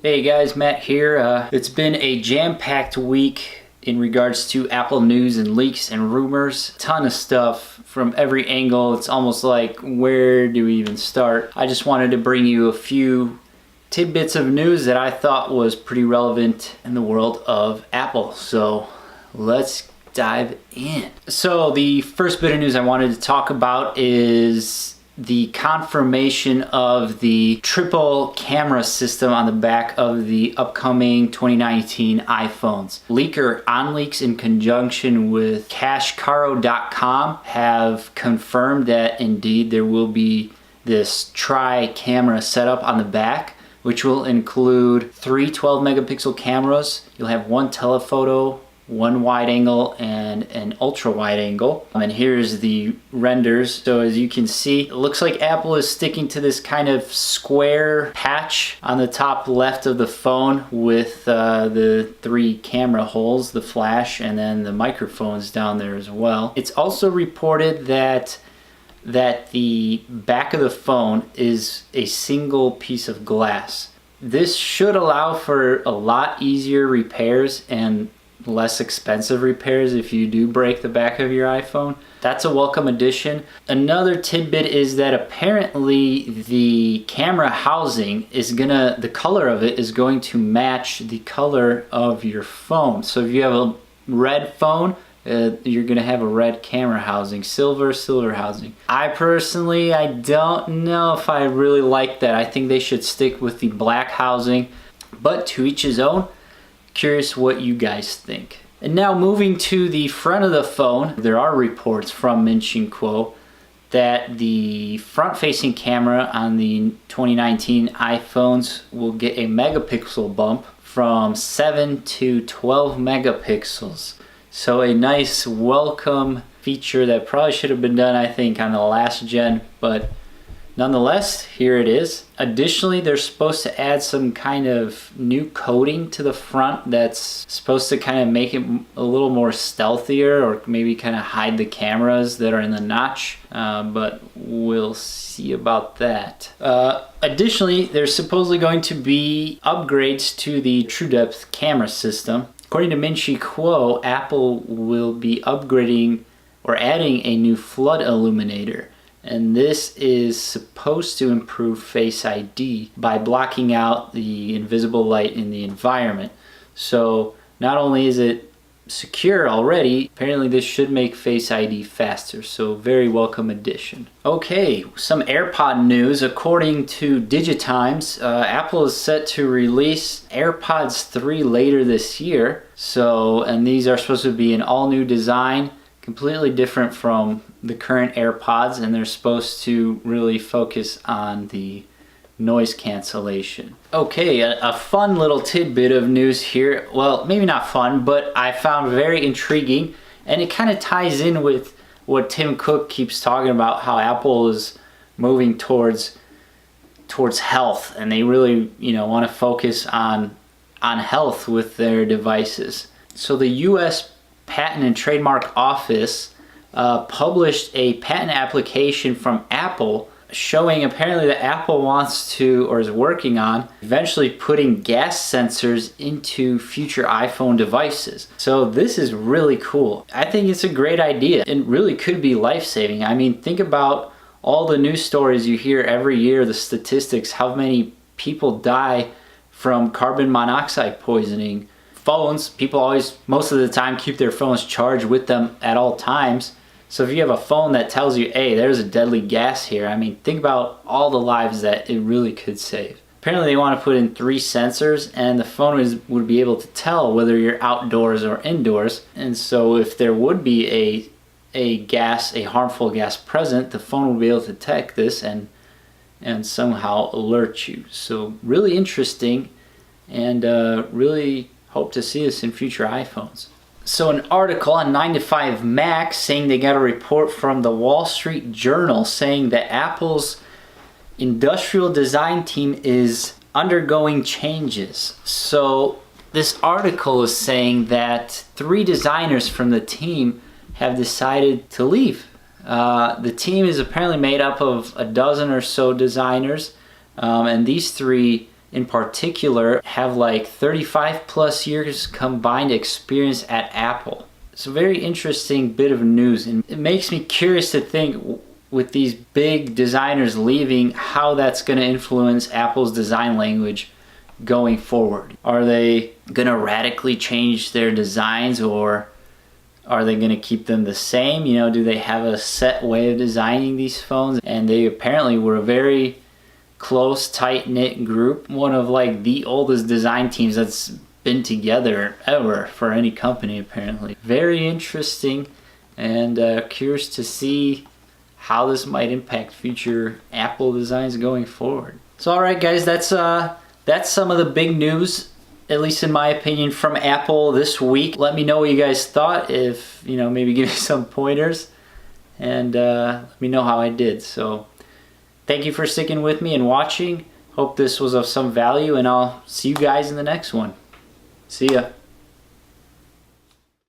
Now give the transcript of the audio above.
Hey guys, Matt here. It's been a jam-packed week in regards to Apple news and leaks and rumors. Ton of stuff from every angle. It's almost like, where do we even start? I just wanted to bring you a few tidbits of news that I thought was pretty relevant in the world of Apple. So let's dive in. So the first bit of news I wanted to talk about is the confirmation of the triple camera system on the back of the upcoming 2019 iPhones. Leaker OnLeaks in conjunction with cashcaro.com have confirmed that indeed there will be this tri-camera setup on the back, which will include three 12 megapixel cameras. You'll have one telephoto, one wide angle, and an ultra wide angle. And here's the renders. So as you can see, it looks like Apple is sticking to this kind of square patch on the top left of the phone with the three camera holes, the flash, and then the microphones down there as well. It's also reported that the back of the phone is a single piece of glass. This should allow for a lot easier repairs and less expensive repairs if you do break the back of your iPhone. That's a welcome addition. Another tidbit is that apparently the camera housing is the color of it is going to match the color of your phone. So if you have a red phone, you're gonna have a red camera housing, silver housing. I don't know if I really like that. I think they should stick with the black housing, but to each his own. Curious what you guys think. And now moving to the front of the phone, there are reports from Min Chiang Kuo that the front-facing camera on the 2019 iPhones will get a megapixel bump from 7 to 12 megapixels. So a nice welcome feature that probably should have been done, I think, on the last gen, but nonetheless, here it is. Additionally, they're supposed to add some kind of new coating to the front that's supposed to kind of make it a little more stealthier, or maybe kind of hide the cameras that are in the notch, but we'll see about that. Additionally, there's supposedly going to be upgrades to the TrueDepth camera system. According to Min Chiang Kuo, Apple will be upgrading or adding a new flood illuminator. And this is supposed to improve Face ID by blocking out the invisible light in the environment. So not only is it secure already, apparently this should make Face ID faster. So very welcome addition. Okay, some AirPod news. According to Digitimes, Apple is set to release AirPods 3 later this year. And these are supposed to be an all new design, completely different from the current AirPods, and they're supposed to really focus on the noise cancellation. Okay, a fun little tidbit of news here. Well, maybe not fun, but I found very intriguing, and it kind of ties in with what Tim Cook keeps talking about, how Apple is moving towards health, and they really want to focus on health with their devices. So the US Patent and Trademark Office published a patent application from Apple showing apparently that Apple wants to, or is working on, eventually putting gas sensors into future iPhone devices. So this is really cool. I think it's a great idea. It really could be life-saving. I mean, think about all the news stories you hear every year, the statistics, how many people die from carbon monoxide poisoning. Phones, people always, most of the time, keep their phones charged with them at all times. So if you have a phone that tells you, hey, there's a deadly gas here, I mean, think about all the lives that it really could save. Apparently they want to put in 3 sensors, and the phone would be able to tell whether you're outdoors or indoors. And so if there would be a harmful gas present, the phone will be able to detect this and somehow alert you. So really interesting, and really hope to see this in future iPhones. So an article on 9to5Mac saying they got a report from the Wall Street Journal saying that Apple's industrial design team is undergoing changes. So this article is saying that 3 designers from the team have decided to leave. The team is apparently made up of a dozen or so designers, and these 3 in particular have like 35 plus years combined experience at Apple. It's a very interesting bit of news, and it makes me curious to think, with these big designers leaving, how that's going to influence Apple's design language going forward. Are they going to radically change their designs, or are they going to keep them the same? You know, do they have a set way of designing these phones? And they apparently were a very close, tight-knit group, one of like the oldest design teams that's been together ever for any company apparently. Very interesting, and curious to see how this might impact future Apple designs going forward. So alright guys, that's some of the big news, at least in my opinion, from Apple this week. Let me know what you guys thought, if, you know, maybe give me some pointers, and let me know how I did. So thank you for sticking with me and watching. Hope this was of some value, and I'll see you guys in the next one. See ya.